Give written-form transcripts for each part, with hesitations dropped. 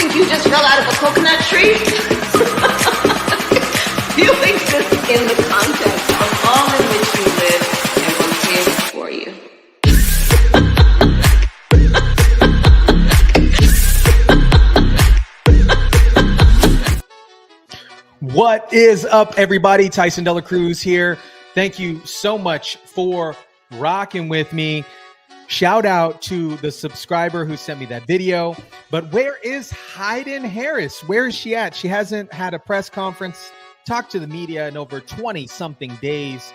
think you just fell out of a coconut tree? You exist in the context of all in which you live and was here for you. What is up, everybody? Tyson Dela Cruz here. Thank you so much for rocking with me. Shout out to the subscriber who sent me that video. But where is Hayden Harris? Where is she at? She hasn't had a press conference, talked to the media in over 20-something days.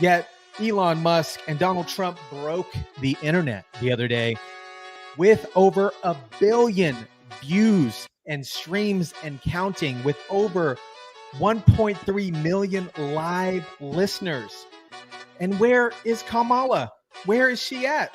Yet Elon Musk and Donald Trump broke the internet the other day with over 1 billion views and streams and counting, with over 1.3 million live listeners. And where is Kamala? Where is she at?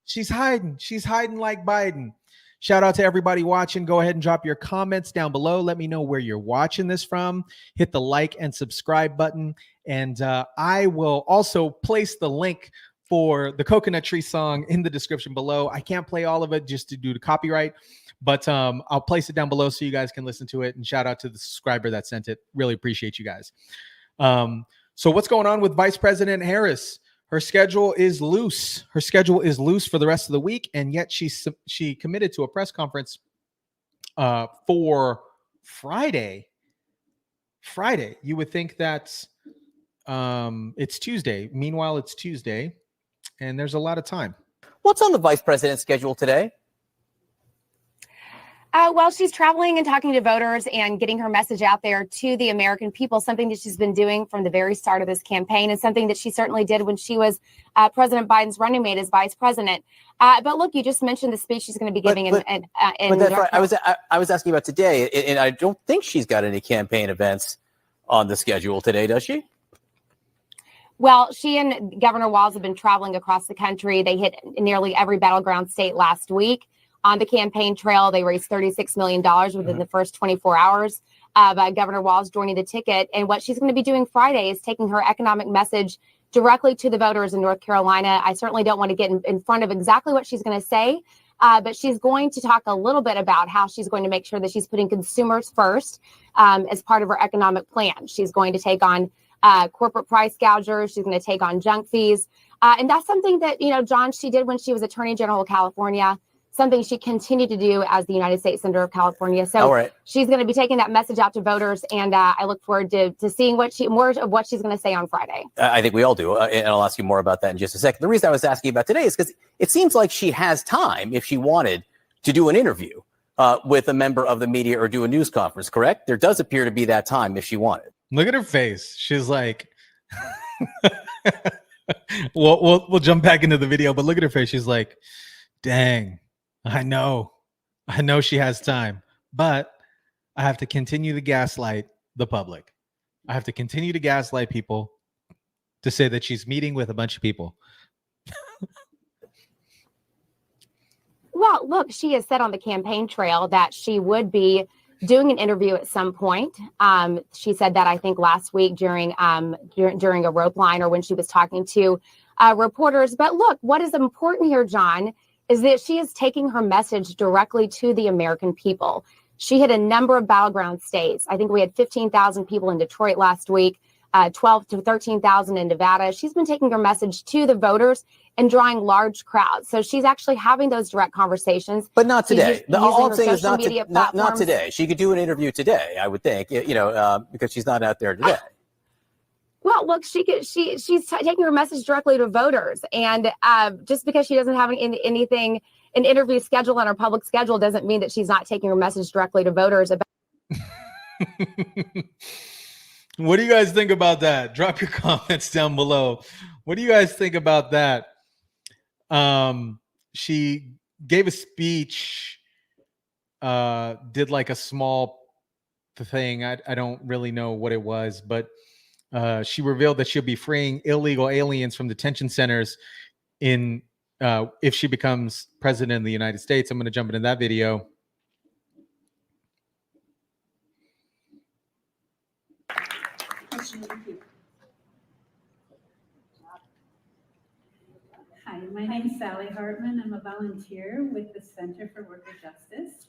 She's hiding. She's hiding like Biden. Shout out to everybody watching. Go ahead and drop your comments down below. Let me know where you're watching this from. Hit the like and subscribe button. And I will also place the link for the Coconut Tree song in the description below. I can't play all of it just to do the copyright, but I'll place it down below so you guys can listen to it. And shout out to the subscriber that sent it. Really appreciate you guys. So what's going on with Vice President Harris? Her schedule is loose. Her schedule is loose for the rest of the week, and yet she committed to a press conference for Friday. Friday. You would think that it's Tuesday. Meanwhile, it's Tuesday, and there's a lot of time. What's on the vice president's schedule today? Well, she's traveling and talking to voters and getting her message out there to the American people, something that she's been doing from the very start of this campaign, and something that she certainly did when she was President Biden's running mate as vice president. But look, you just mentioned the speech she's going to be giving in that's right. I was asking about today, and I don't think she's got any campaign events on the schedule today, does she? Well, she and Governor Walz have been traveling across the country. They hit nearly every battleground state last week. On the campaign trail, they raised $36 million within the first 24 hours by Governor Walz joining the ticket. And what she's going to be doing Friday is taking her economic message directly to the voters in North Carolina. I certainly don't want to get in front of exactly what she's going to say, but she's going to talk a little bit about how she's going to make sure that she's putting consumers first as part of her economic plan. She's going to take on corporate price gougers. She's going to take on junk fees. And that's something that, John, she did when she was Attorney General of California, something she continued to do as the United States Senator of California. So she's going to be taking that message out to voters, and I look forward to seeing more of what she's going to say on Friday. I think we all do, and I'll ask you more about that in just a second. The reason I was asking about today is because it seems like she has time, if she wanted, to do an interview with a member of the media or do a news conference, correct? There does appear to be that time if she wanted. Look at her face. She's like, we'll jump back into the video, but look at her face. She's like, dang. I know she has time, but I have to continue to gaslight the public. I have to continue to gaslight people to say that she's meeting with a bunch of people. Well, look, she has said on the campaign trail that she would be doing an interview at some point. She said that, I think, last week during a rope line or when she was talking to reporters. But look, what is important here, John, is that she is taking her message directly to the American people. She hit a number of battleground states. I think we had 15,000 people in Detroit last week, 12 to 13,000 in Nevada. She's been taking her message to the voters and drawing large crowds. So she's actually having those direct conversations. But not today. All I'm saying is not today. She could do an interview today, I would think, because she's not out there today. Well, look, she's taking her message directly to voters, and just because she doesn't have an interview schedule on her public schedule doesn't mean that she's not taking her message directly to voters. What do you guys think about that? Drop your comments down below. What do you guys think about that? She gave a speech, did like a small thing. I don't really know what it was, but she revealed that she'll be freeing illegal aliens from detention centers if she becomes president of the United States. I'm going to jump into that video. Hi, my name is Sally Hartman. I'm a volunteer with the Center for Worker Justice.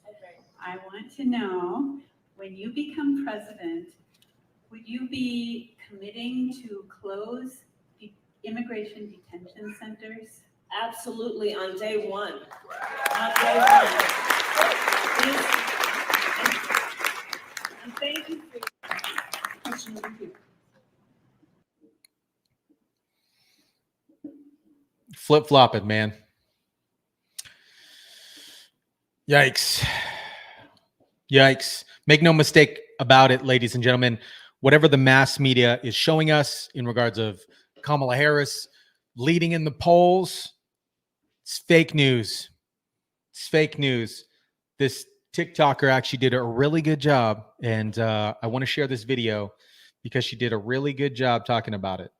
I want to know, when you become president, would you be committing to close the immigration detention centers? Absolutely, on day one. On day one. And thank you for your question over here. Flip-flop it, man. Yikes. Yikes. Make no mistake about it, ladies and gentlemen. Whatever the mass media is showing us in regards of Kamala Harris leading in the polls, it's fake news. It's fake news. This TikToker actually did a really good job, and I want to share this video because she did a really good job talking about it.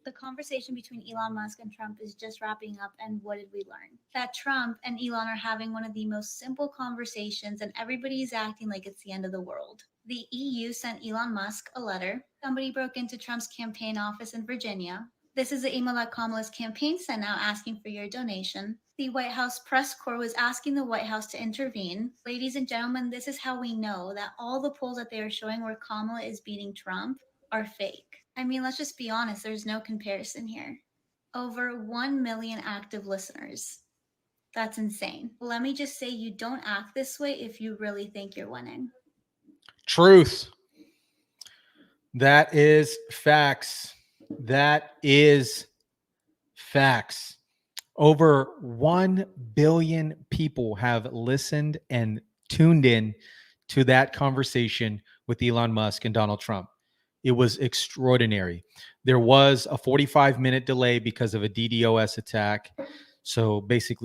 The conversation between Elon Musk and Trump is just wrapping up, and what did we learn? That Trump and Elon are having one of the most simple conversations, and everybody's acting like it's the end of the world. The EU sent Elon Musk a letter. Somebody broke into Trump's campaign office in Virginia. This is the email that Kamala's campaign sent out asking for your donation. The White House press corps was asking the White House to intervene. Ladies and gentlemen, this is how we know that all the polls that they are showing where Kamala is beating Trump are fake. I mean, let's just be honest, there's no comparison here. Over 1 million active listeners. That's insane. Let me just say, you don't act this way if you really think you're winning. Truth. That is facts. That is facts. Over 1 billion people have listened and tuned in to that conversation with Elon Musk and Donald Trump. It was extraordinary. There was a 45-minute delay because of a DDoS attack. So basic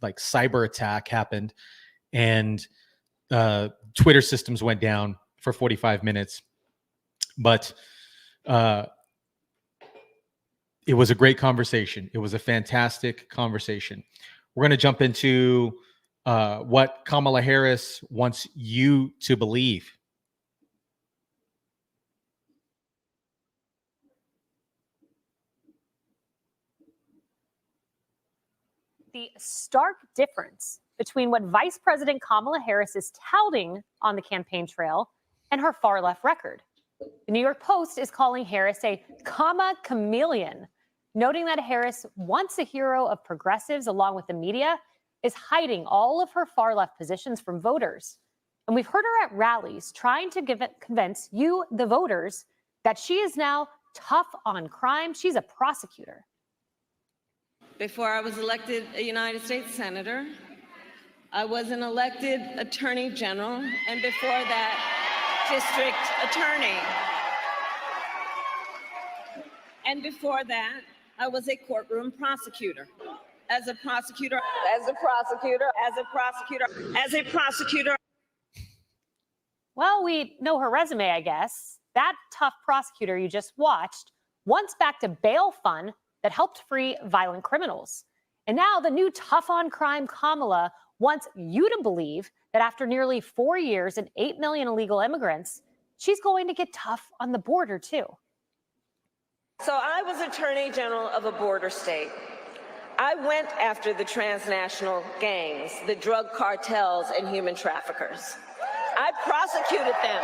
like cyber attack happened, and Twitter systems went down for 45 minutes. But it was a great conversation. It was a fantastic conversation. We're going to jump into what Kamala Harris wants you to believe. The stark difference between what Vice President Kamala Harris is touting on the campaign trail and her far left record. The New York Post is calling Harris a comma chameleon, noting that Harris, once a hero of progressives along with the media, is hiding all of her far left positions from voters. And we've heard her at rallies trying to convince you, the voters, that she is now tough on crime. She's a prosecutor. Before I was elected a United States Senator, I was an elected Attorney General, and before that, District Attorney. And before that, I was a courtroom prosecutor. As a prosecutor. Well, we know her resume, I guess. That tough prosecutor you just watched once backed a bail fund that helped free violent criminals. And now the new tough on crime Kamala wants you to believe that after nearly 4 years and 8 million illegal immigrants, she's going to get tough on the border too. So I was Attorney General of a border state. I went after the transnational gangs, the drug cartels, and human traffickers. I prosecuted them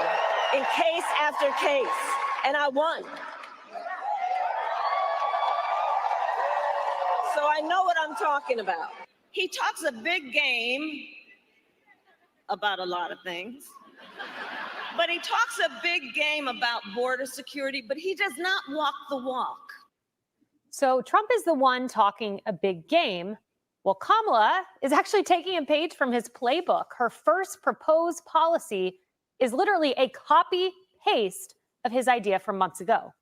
in case after case, and I won. So I know what I'm talking about. He talks a big game about a lot of things, but he talks a big game about border security, but he does not walk the walk. So Trump is the one talking a big game. Well, Kamala is actually taking a page from his playbook. Her first proposed policy is literally a copy-paste of his idea from months ago.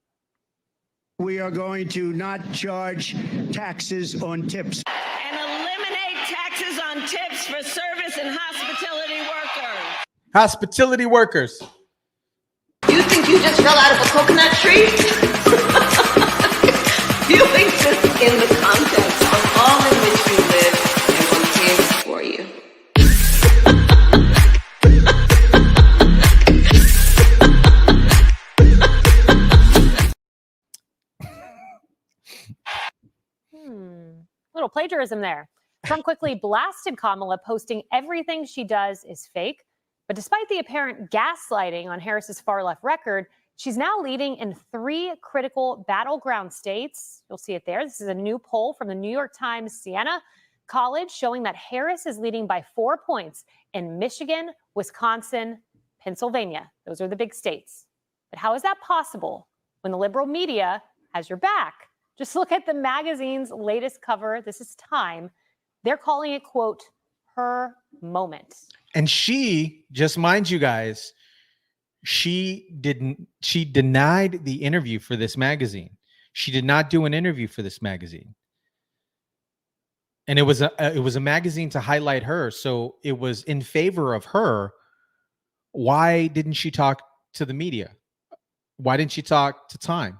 We are going to not charge taxes on tips. And eliminate taxes on tips for service and hospitality workers. Hospitality workers. You think you just fell out of a coconut tree? You think just in the context of all in which you live and what came for you. Little plagiarism there. Trump quickly blasted Kamala, posting everything she does is fake. But despite the apparent gaslighting on Harris's far-left record, she's now leading in 3 critical battleground states. You'll see it there. This is a new poll from the New York Times Siena College showing that Harris is leading by 4 points in Michigan, Wisconsin, Pennsylvania. Those are the big states. But how is that possible when the liberal media has your back? Just look at the magazine's latest cover. This is Time. They're calling it, quote, her moment. And she, just mind you guys, she denied the interview for this magazine. She did not do an interview for this magazine. And it was a magazine to highlight her, so it was in favor of her. Why didn't she talk to the media? Why didn't she talk to Time?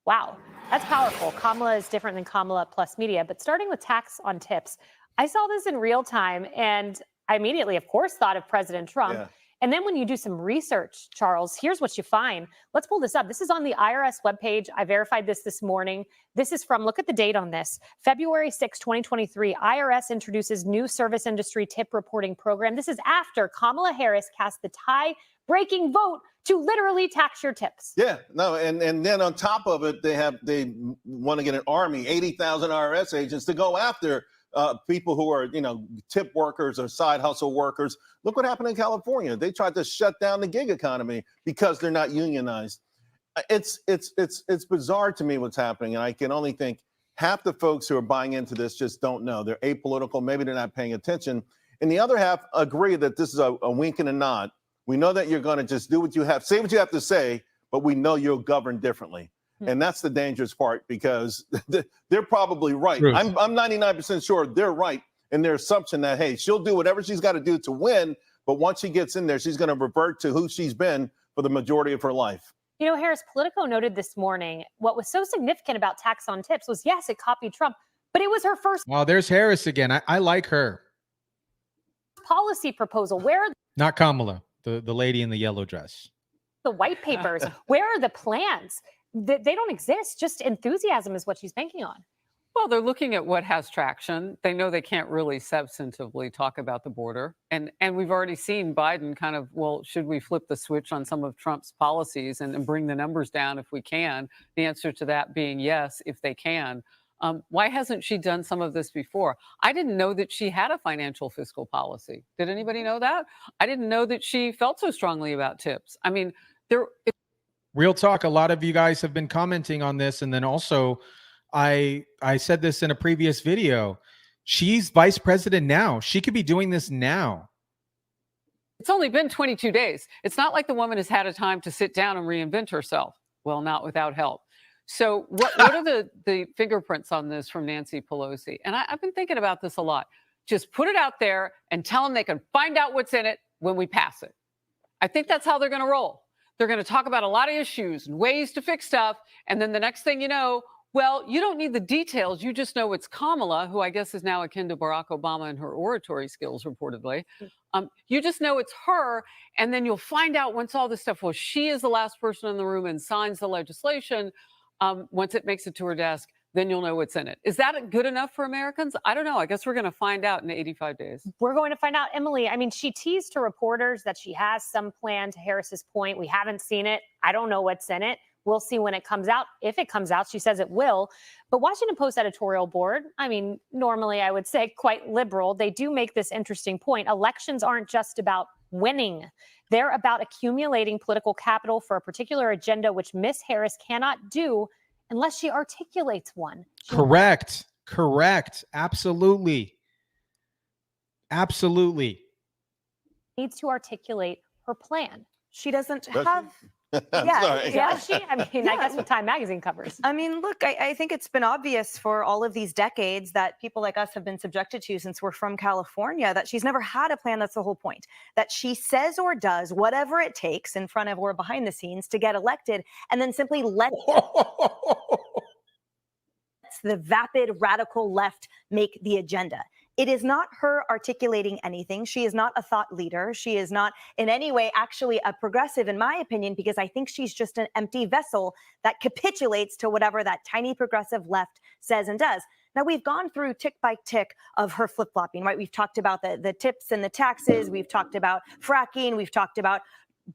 Wow, that's powerful. Kamala is different than Kamala plus media. But starting with tax on tips, I saw this in real time, and I immediately, of course, thought of President Trump. Yeah. And then when you do some research, Charles, here's what you find. Let's pull this up. This is on the IRS webpage. I verified this morning. This is from, look at the date on this, February 6, 2023. IRS introduces new service industry tip reporting program. This is after Kamala Harris cast the tie-breaking vote to literally tax your tips. Yeah, no, and then on top of it, they want to get an army, 80,000 IRS agents to go after people who are, tip workers or side hustle workers. Look what happened in California. They tried to shut down the gig economy because they're not unionized. It's bizarre to me what's happening, and I can only think half the folks who are buying into this just don't know. They're apolitical. Maybe they're not paying attention. And the other half agree that this is a wink and a nod. We know that you're going to just do what you have, say what you have to say, but we know you'll govern differently. And that's the dangerous part, because they're probably right. I'm 99% sure they're right in their assumption that, hey, she'll do whatever she's got to do to win. But once she gets in there, she's going to revert to who she's been for the majority of her life. Harris, Politico noted this morning what was so significant about tax on tips was, yes, it copied Trump, but it was her first. Well, there's Harris again. I like her. Policy proposal. Where are not Kamala, the lady in the yellow dress. The white papers? Where are the plans? They don't exist. Just enthusiasm is what she's banking on. Well, they're looking at what has traction. They know they can't really substantively talk about the border. And we've already seen Biden kind of, well, should we flip the switch on some of Trump's policies and bring the numbers down if we can? The answer to that being yes, if they can. Why hasn't she done some of this before? I didn't know that she had a financial fiscal policy. Did anybody know that? I didn't know that she felt so strongly about tips. I mean, Real talk, a lot of you guys have been commenting on this. And then also, I said this in a previous video. She's vice president now. She could be doing this now. It's only been 22 days. It's not like the woman has had a time to sit down and reinvent herself. Well, not without help. So what are the fingerprints on this from Nancy Pelosi? And I've been thinking about this a lot. Just put it out there and tell them they can find out what's in it when we pass it. I think that's how they're going to roll. They're going to talk about a lot of issues and ways to fix stuff. And then the next thing you know, well, you don't need the details. You just know it's Kamala, who I guess is now akin to Barack Obama in her oratory skills, reportedly. You just know it's her. And then you'll find out once all this stuff, well, she is the last person in the room and signs the legislation. Once it makes it to her desk, then you'll know what's in it. Is that good enough for Americans? I don't know. I guess we're going to find out in 85 days. We're going to find out. Emily, I mean, she teased to reporters that she has some plan, to Harris's point. We haven't seen it. I don't know what's in it. We'll see when it comes out. If it comes out, she says it will. But Washington Post editorial board, I mean, normally I would say quite liberal. They do make this interesting point. Elections aren't just about winning. They're about accumulating political capital for a particular agenda, which Miss Harris cannot do unless she articulates one. Correct. Absolutely. Needs to articulate her plan. She doesn't have. Yeah, she. I mean, I guess what Time Magazine covers. I mean, look, I think it's been obvious for all of these decades that people like us have been subjected to since we're from California, that she's never had a plan. That's the whole point. That she says or does whatever it takes in front of or behind the scenes to get elected, and then simply lets the vapid radical left make the agenda. It is not her articulating anything. She is not a thought leader. She is not in any way actually a progressive, in my opinion, because I think she's just an empty vessel that capitulates to whatever that tiny progressive left says and does. Now, we've gone through tick by tick of her flip-flopping, right? We've talked about the tips and the taxes. We've talked about fracking. We've talked about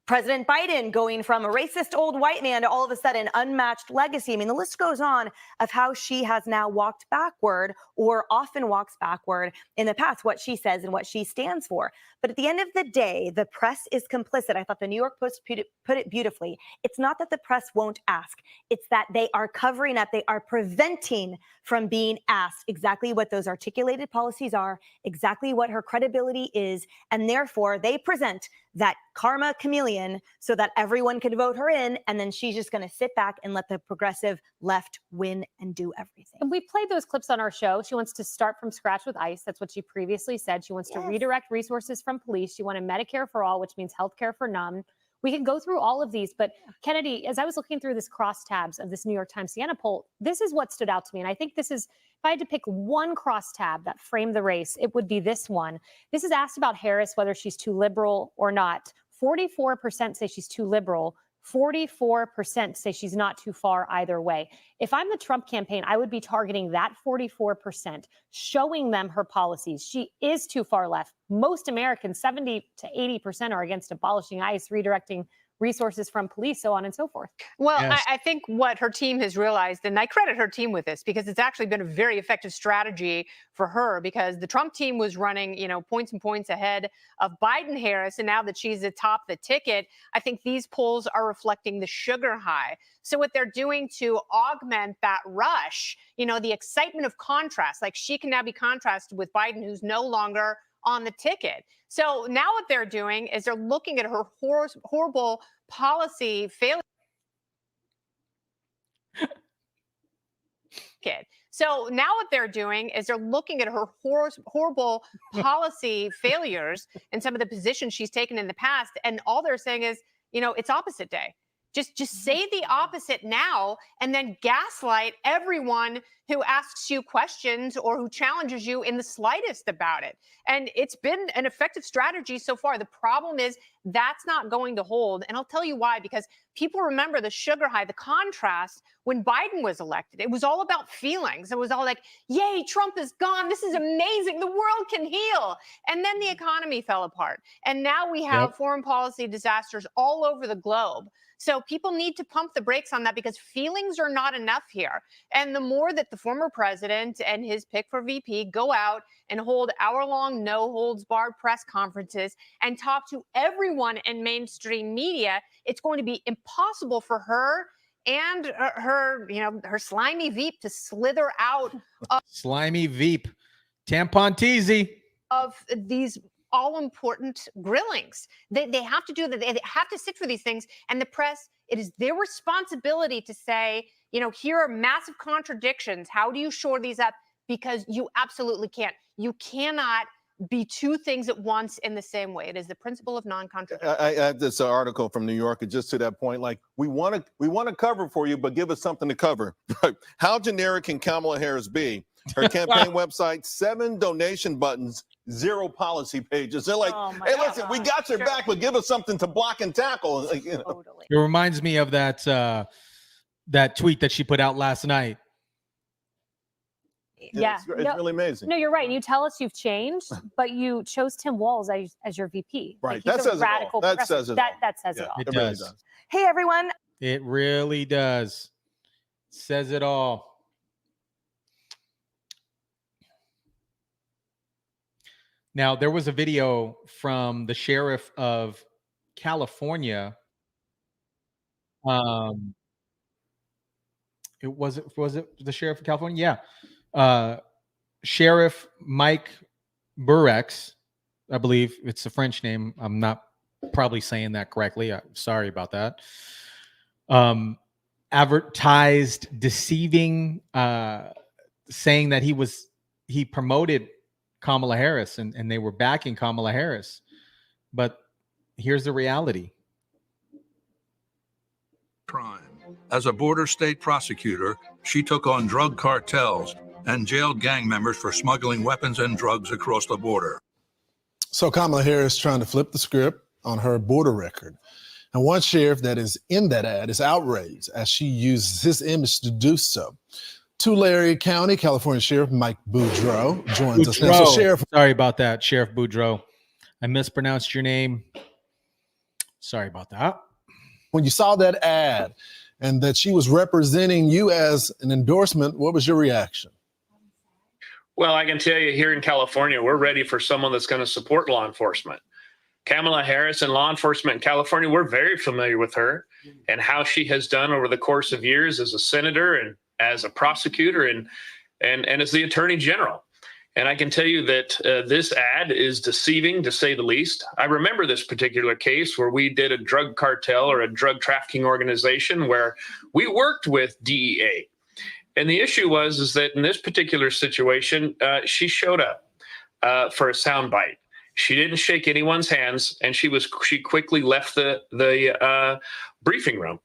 President Biden going from a racist old white man to all of a sudden unmatched legacy. I mean, the list goes on of how she has now walked backward, or often walks backward in the past, what she says and what she stands for. But at the end of the day, the press is complicit. I thought the New York Post put it beautifully. It's not that the press won't ask. It's that they are covering up. They are preventing from being asked exactly what those articulated policies are, exactly what her credibility is, and therefore they present that karma chameleon so that everyone can vote her in, and then she's just going to sit back and let the progressive left win and do everything. And we played those clips on our show. She wants to start from scratch with ICE. That's what she previously said. She wants to redirect resources from police. She wanted Medicare for all, which means healthcare for none. We can go through all of these, but Kennedy, as I was looking through this crosstabs of this New York Times Siena poll, this is what stood out to me. And I think this is, if I had to pick one crosstab that framed the race, it would be this one. This is asked about Harris, whether she's too liberal or not. 44% say she's too liberal. 44% say she's not too far either way. If I'm the Trump campaign, I would be targeting that 44%, showing them her policies. She is too far left. Most Americans, 70 to 80%, are against abolishing ICE, redirecting resources from police, so on and so forth. Well, yes. I think what her team has realized, and I credit her team with this, because it's actually been a very effective strategy for her, because the Trump team was running, points and points ahead of Biden Harris. And now that she's atop the ticket, I think these polls are reflecting the sugar high. So what they're doing to augment that rush, the excitement of contrast, like she can now be contrasted with Biden, who's no longer on the ticket. So now what they're doing is they're looking at her horrible policy failure. So now what they're doing is they're looking at her horrible policy failures and some of the positions she's taken in the past. And all they're saying is, it's opposite day. Just say the opposite now, and then gaslight everyone who asks you questions or who challenges you in the slightest about it. And it's been an effective strategy so far. The problem is that's not going to hold. And I'll tell you why, because people remember the sugar high, the contrast when Biden was elected. It was all about feelings. It was all like, yay, Trump is gone. This is amazing. The world can heal. And then the economy fell apart. And now we have foreign policy disasters all over the globe. So people need to pump the brakes on that, because feelings are not enough here. And the more that the former president and his pick for VP go out and hold hour-long, no-holds-barred press conferences and talk to everyone in mainstream media, it's going to be impossible for her and her slimy Veep to slither out of slimy Veep, tampon teasy of these all-important grillings. They have to do that. They have to sit for these things. And the press, it is their responsibility to say, here are massive contradictions. How do you shore these up? Because you absolutely can't. You cannot be two things at once in the same way. It is the principle of non-contradiction. I have this article from New Yorker just to that point. Like, we want to cover for you, but give us something to cover. How generic can Kamala Harris be? Her campaign website, 7 donation buttons, 0 policy pages. They're like, hey, listen, we got your back, but give us something to block and tackle. Totally. It reminds me of that tweet that she put out last night. Yeah, it's really amazing. No, you're right. You tell us you've changed, but you chose Tim Walz as your VP. Right. Like, that says it all. That says it all. That says it all. It really does. Hey, everyone. It really does. Says it all. Now, there was a video from the sheriff of California. Was it the sheriff of California? Yeah. Sheriff Mike Burex, I believe it's a French name. I'm not probably saying that correctly. I'm sorry about that. Advertised deceiving, saying that he promoted Kamala Harris and they were backing Kamala Harris. But here's the reality. Crime. As a border state prosecutor, she took on drug cartels, and jailed gang members for smuggling weapons and drugs across the border. So Kamala Harris trying to flip the script on her border record. And one sheriff that is in that ad is outraged as she uses his image to do so. Tulare County, California Sheriff Mike Buro joins us now. So Sheriff, sorry about that, Sheriff Boudreaux. I mispronounced your name. Sorry about that. When you saw that ad and that she was representing you as an endorsement, what was your reaction? Well, I can tell you here in California, we're ready for someone that's going to support law enforcement. Kamala Harris and law enforcement in California, we're very familiar with her and how she has done over the course of years as a senator and as a prosecutor and as the attorney general. And I can tell you that this ad is deceiving, to say the least. I remember this particular case where we did a drug cartel or a drug trafficking organization where we worked with DEA. And the issue was that in this particular situation, she showed up for a soundbite. She didn't shake anyone's hands, and she quickly left the briefing room.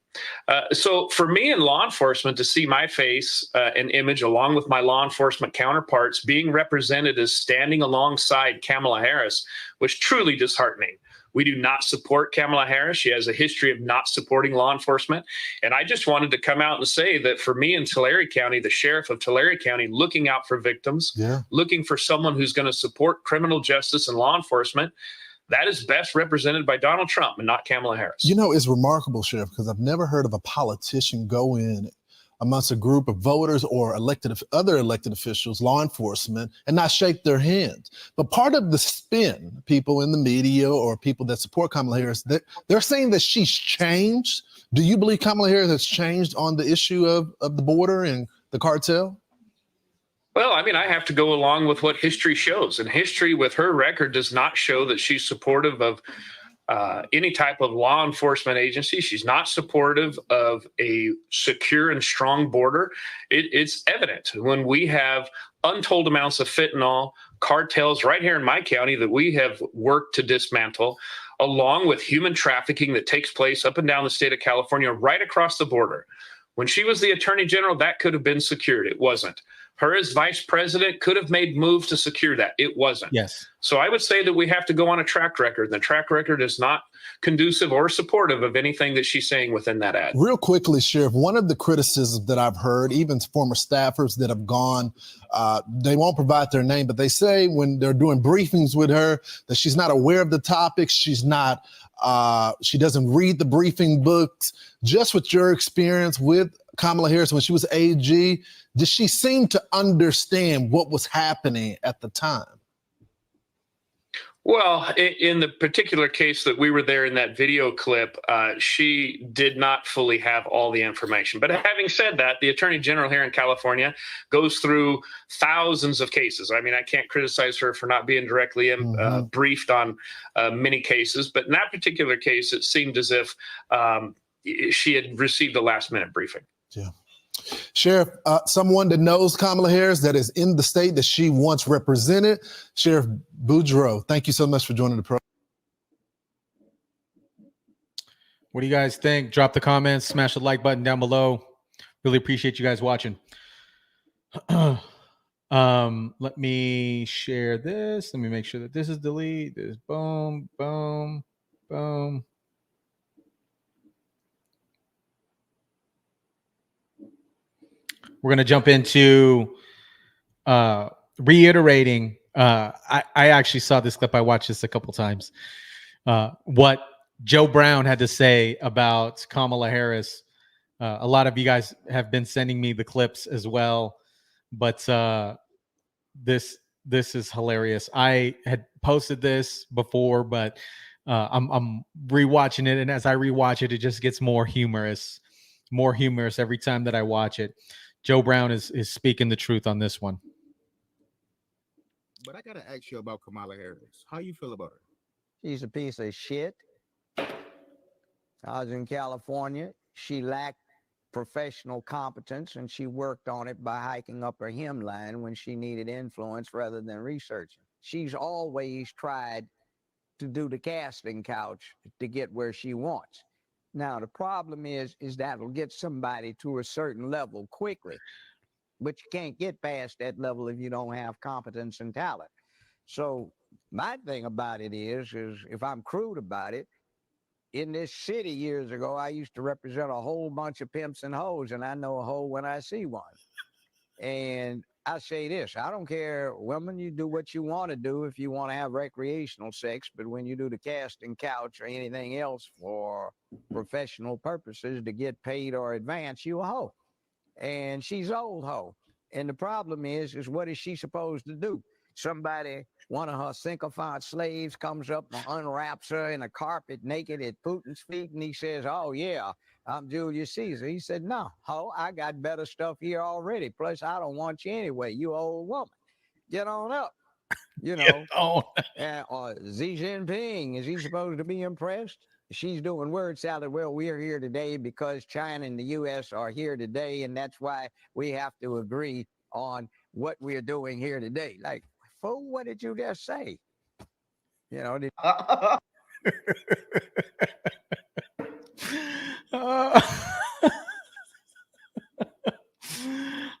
So for me in law enforcement to see my face and image along with my law enforcement counterparts being represented as standing alongside Kamala Harris was truly disheartening. We do not support Kamala Harris. She has a history of not supporting law enforcement. And I just wanted to come out and say that for me in Tulare County, the sheriff of Tulare County, looking out for victims, looking for someone who's going to support criminal justice and law enforcement, that is best represented by Donald Trump and not Kamala Harris. You know, it's remarkable, Sheriff, because I've never heard of a politician go in amongst a group of voters or other elected officials, law enforcement, and not shake their hands. But part of the spin, people in the media or people that support Kamala Harris, they're saying that she's changed. Do you believe Kamala Harris has changed on the issue of the border and the cartel? Well, I mean, I have to go along with what history shows. And history with her record does not show that she's supportive of any type of law enforcement agency. She's not supportive of a secure and strong border. It's evident when we have untold amounts of fentanyl cartels right here in my county that we have worked to dismantle, along with human trafficking that takes place up and down the state of California, right across the border. When she was the attorney general, that could have been secured. It wasn't. Her as vice president could have made moves to secure that. It wasn't. Yes. So I would say that we have to go on a track record. And the track record is not conducive or supportive of anything that she's saying within that ad. Real quickly, Sheriff, one of the criticisms that I've heard, even former staffers that have gone, they won't provide their name, but they say when they're doing briefings with her that she's not aware of the topics. She's not, she doesn't read the briefing books. Just with your experience with Kamala Harris when she was AG, did she seem to understand what was happening at the time? Well, in the particular case that we were there in that video clip, she did not fully have all the information. But having said that, the attorney general here in California goes through thousands of cases. I mean, I can't criticize her for not being directly briefed on many cases. But in that particular case, it seemed as if she had received a last-minute briefing. Yeah. Sheriff, someone that knows Kamala Harris, that is in the state that she once represented, Sheriff Boudreaux, thank you so much for joining the program. What do you guys think? Drop the comments, smash the like button down below. Really appreciate you guys watching. Let me share this. Let me make sure that this is delete. This boom, boom, boom. We're going to jump into reiterating. I actually saw this clip. I watched this a couple times. What Joe Brown had to say about Kamala Harris. A lot of you guys have been sending me the clips as well. But this is hilarious. I had posted this before, but I'm rewatching it. And as I rewatch it, it just gets more humorous every time that I watch it. Joe Brown is speaking the truth on this one. But I got to ask you about Kamala Harris. How you feel about her? She's a piece of shit. I was in California. She lacked professional competence, and she worked on it by hiking up her hemline when she needed influence rather than researching. She's always tried to do the casting couch to get where she wants. Now, the problem is that'll get somebody to a certain level quickly. but you can't get past that level if you don't have competence and talent. So my thing about it is if I'm crude about it, in this city years ago, I used to represent a whole bunch of pimps and hoes, and I know a hoe when I see one. And I say this, I don't care, women, you do what you want to do if you want to have recreational sex, but when you do the casting couch or anything else for professional purposes to get paid or advance, you a hoe. And she's an old hoe. And the problem is what is she supposed to do? Somebody, one of her sycophant slaves comes up and unwraps her in a carpet naked at Putin's feet, and he says, oh, yeah, I'm Julius Caesar. He said, no, ho, I got better stuff here already. Plus, I don't want you anyway, you old woman. Get on up. You know, or Xi Jinping, is he supposed to be impressed? She's doing word salad. Well, we're here today because China and the U.S. are here today, and that's why we have to agree on what we're doing here today. Like, fool, what did you just say? You know,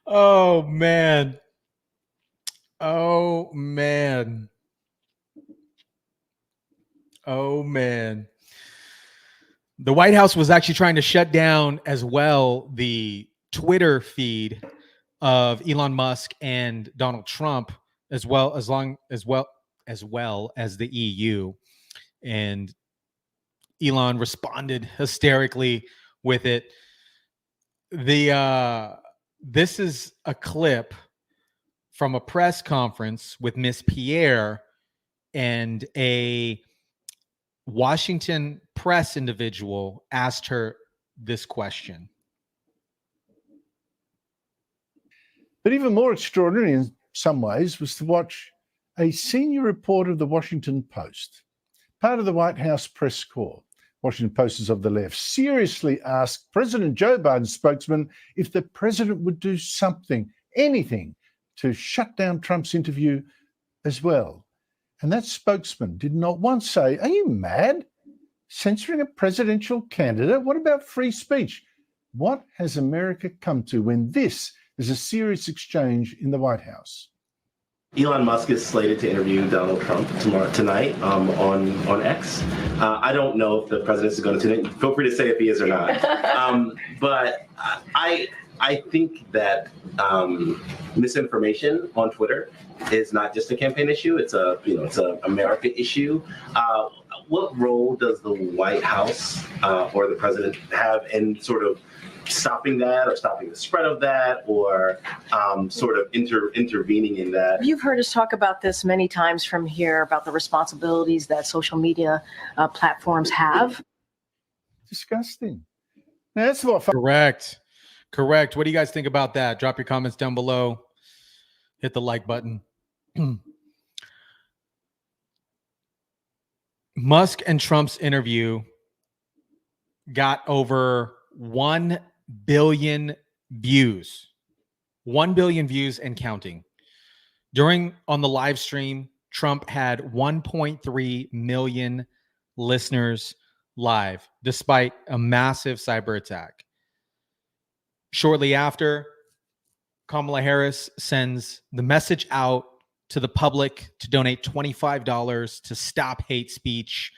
oh, man. Oh, man. Oh, man. The White House was actually trying to shut down as well the Twitter feed of Elon Musk and Donald Trump, as well as the EU. And Elon responded hysterically with it. This is a clip from a press conference with Miss Pierre and a Washington press individual asked her this question. But even more extraordinary in some ways was to watch a senior reporter of the Washington Post, part of the White House press corps, Washington Post is of the left, seriously asked President Joe Biden's spokesman if the president would do something, anything, to shut down Trump's interview as well. And that spokesman did not once say, are you mad? Censoring a presidential candidate? What about free speech? What has America come to when this is a serious exchange in the White House? Elon Musk is slated to interview Donald Trump tonight on X. I don't know if the president is going to tune in. Feel free to say if he is or not. But I think that misinformation on Twitter is not just a campaign issue. It's a America issue. What role does the White House or the president have in sort of stopping that, or stopping the spread of that, or sort of intervening in that? You've heard us talk about this many times from here, about the responsibilities that social media platforms have. Disgusting. Now, that's what. Correct. What do you guys think about that? Drop your comments down below. Hit the like button. Musk and Trump's interview got over 1 billion views. 1 billion views and counting. On the live stream, Trump had 1.3 million listeners live, despite a massive cyber attack. Shortly after, Kamala Harris sends the message out to the public to donate $25 to stop hate speech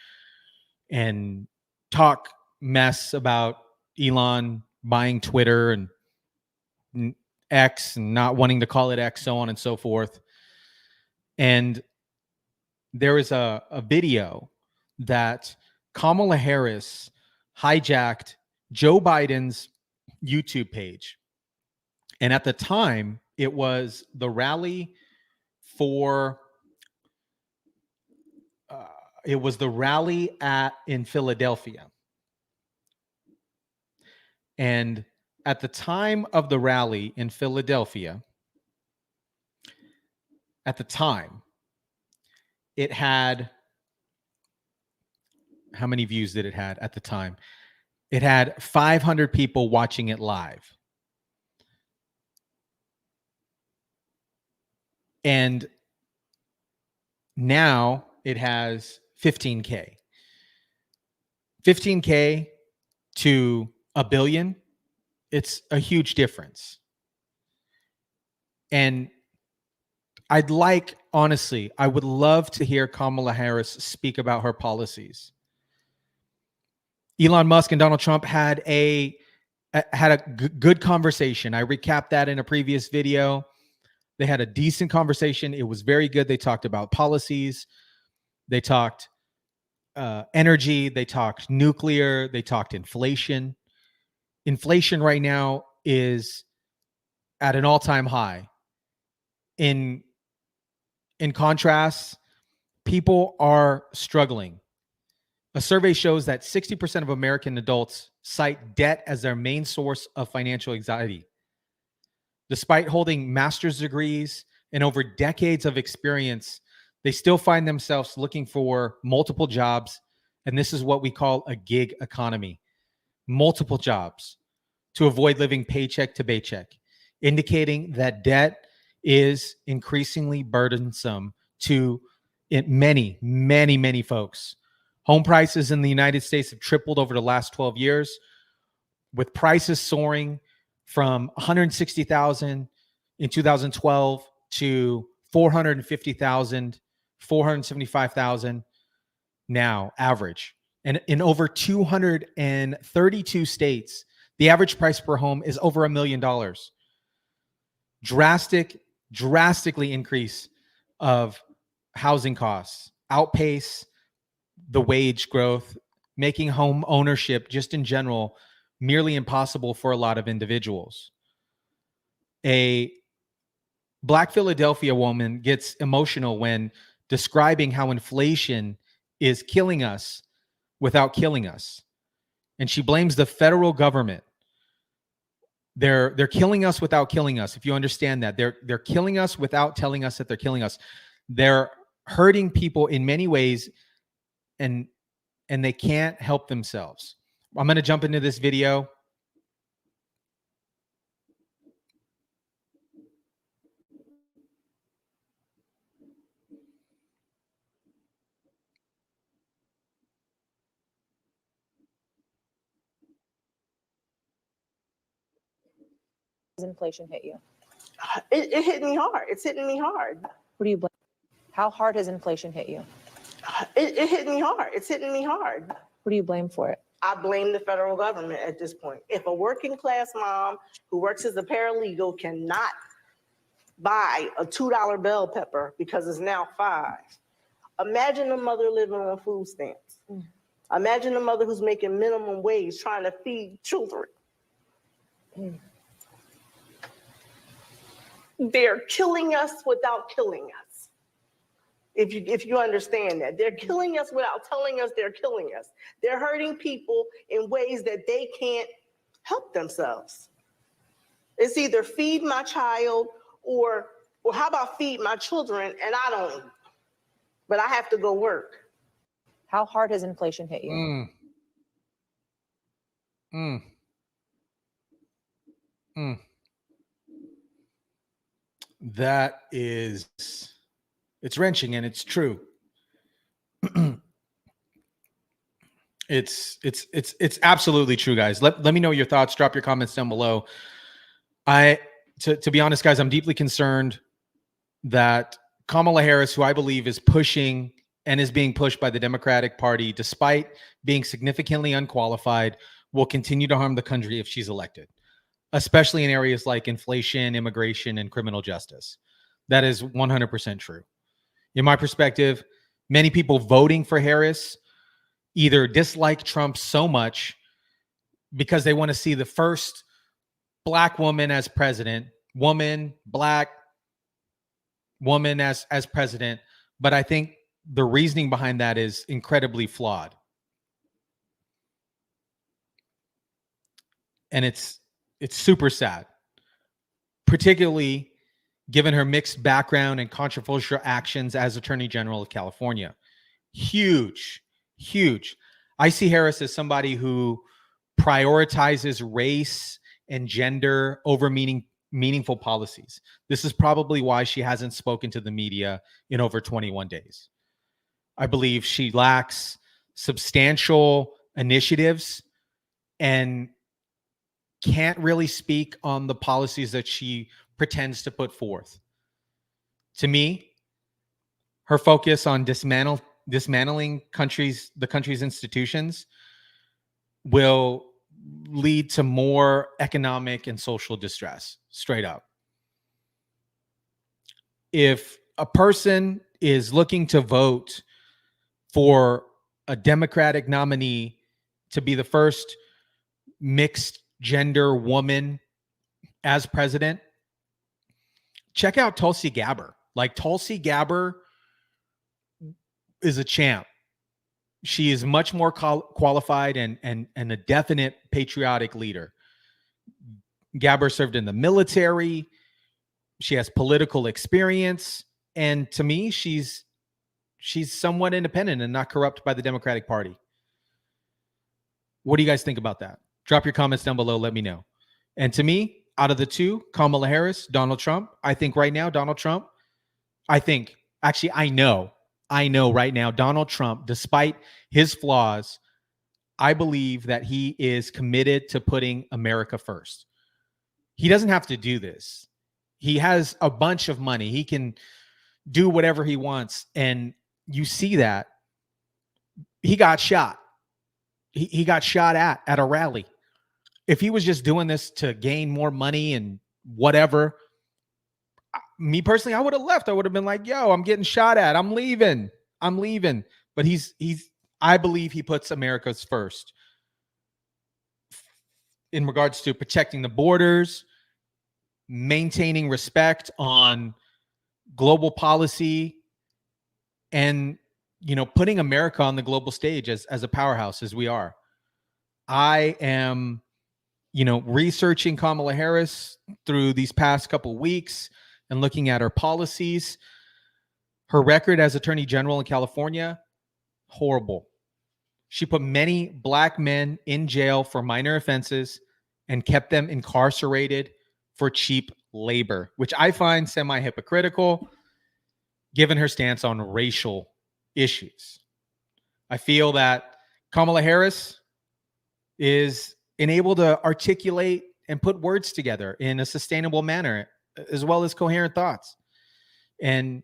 and talk mess about Elon buying Twitter and X and not wanting to call it X, so on and so forth. And there is a video that Kamala Harris hijacked Joe Biden's YouTube page. And at the time, it was the rally in Philadelphia. And at the time of the rally in Philadelphia, it had, how many views did it had at the time? It had 500 people watching it live. And now it has 15K. 15K to a billion, it's a huge difference. And honestly, I would love to hear Kamala Harris speak about her policies. Elon Musk and Donald Trump had a good conversation. I recapped that in a previous video. They had a decent conversation. It was very good. They talked about policies. They talked energy. They talked nuclear. They talked inflation. Inflation right now is at an all-time high. In contrast, people are struggling. A survey shows that 60% of American adults cite debt as their main source of financial anxiety. Despite holding master's degrees and over decades of experience, they still find themselves looking for multiple jobs. And this is what we call a gig economy. Multiple jobs to avoid living paycheck to paycheck, indicating that debt is increasingly burdensome to many, many, many folks. Home prices in the United States have tripled over the last 12 years, with prices soaring from $160,000 in 2012 to $450,000, $475,000 now, average. And in over 232 states, the average price per home is over $1 million. Drastically increase of housing costs outpace the wage growth, making home ownership just in general merely impossible for a lot of individuals. A Black Philadelphia woman gets emotional when describing how inflation is killing us without killing us. And she blames the federal government. They're killing us without killing us. If you understand that, they're killing us without telling us that they're killing us. They're hurting people in many ways, and they can't help themselves. I'm going to jump into this video. Does inflation hit you? It hit me hard. It's hitting me hard. What do you blame? How hard has inflation hit you? It hit me hard. It's hitting me hard. What do you blame for it? I blame the federal government at this point. If a working class mom who works as a paralegal cannot buy a $2 bell pepper because it's now $5, imagine a mother living on food stamps. Imagine a mother who's making minimum wage trying to feed children. They're killing us without killing us. If you understand that, they're killing us without telling us they're killing us. They're hurting people in ways that they can't help themselves. It's either feed my child or how about feed my children and I don't eat, but I have to go work. How hard has inflation hit you? That is, it's wrenching and it's true. It's absolutely true, guys. Let me know your thoughts. Drop your comments down below. To be honest, guys, I'm deeply concerned that Kamala Harris, who I believe is pushing and is being pushed by the Democratic Party, despite being significantly unqualified, will continue to harm the country if she's elected, especially in areas like inflation, immigration, and criminal justice. That is 100% true. In my perspective, many people voting for Harris either dislike Trump so much because they want to see the first Black woman as president, Black woman as president. But I think the reasoning behind that is incredibly flawed. And it's super sad, particularly given her mixed background and controversial actions as Attorney General of California. Huge. I see Harris as somebody who prioritizes race and gender over meaningful policies. This is probably why she hasn't spoken to the media in over 21 days. I believe she lacks substantial initiatives and can't really speak on the policies that she pretends to put forth. To me, her focus on dismantling the country's institutions will lead to more economic and social distress, straight up. If a person is looking to vote for a Democratic nominee to be the first mixed gender woman as president, check out Tulsi Gabbard. Like, Tulsi Gabbard is a champ. She is much more qualified and a definite patriotic leader. Gabbard served in the military. She has political experience. And to me, she's somewhat independent and not corrupt by the Democratic Party. What do you guys think about that? Drop your comments down below. Let me know. And to me, out of the two, Kamala Harris, Donald Trump, I think right now, Donald Trump, I know right now, Donald Trump, despite his flaws, I believe that he is committed to putting America first. He doesn't have to do this. He has a bunch of money. He can do whatever he wants. And you see that. He got shot. He got shot at a rally. If he was just doing this to gain more money and whatever, me personally, I would have left. I would have been like, yo, I'm getting shot at. I'm leaving. But I believe he puts America's first in regards to protecting the borders, maintaining respect on global policy, and, putting America on the global stage as a powerhouse as we are. I am, researching Kamala Harris through these past couple weeks and looking at her policies. Her record as Attorney General in California, horrible. She put many black men in jail for minor offenses and kept them incarcerated for cheap labor, which I find semi-hypocritical given her stance on racial issues. I feel that Kamala Harris is enabled to articulate and put words together in a sustainable manner, as well as coherent thoughts. And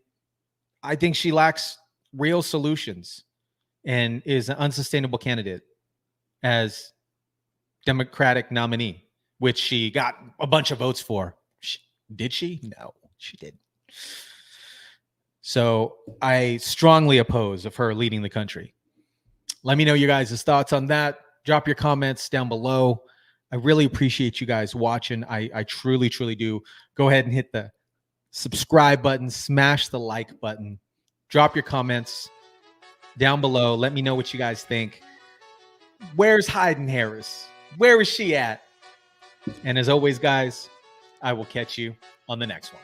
I think she lacks real solutions and is an unsustainable candidate as Democratic nominee, which she got a bunch of votes for. Did she? No, she didn't. So I strongly oppose of her leading the country. Let me know your guys' thoughts on that. Drop your comments down below. I really appreciate you guys watching. I truly, truly do. Go ahead and hit the subscribe button. Smash the like button. Drop your comments down below. Let me know what you guys think. Where's Hayden Harris? Where is she at? And as always, guys, I will catch you on the next one.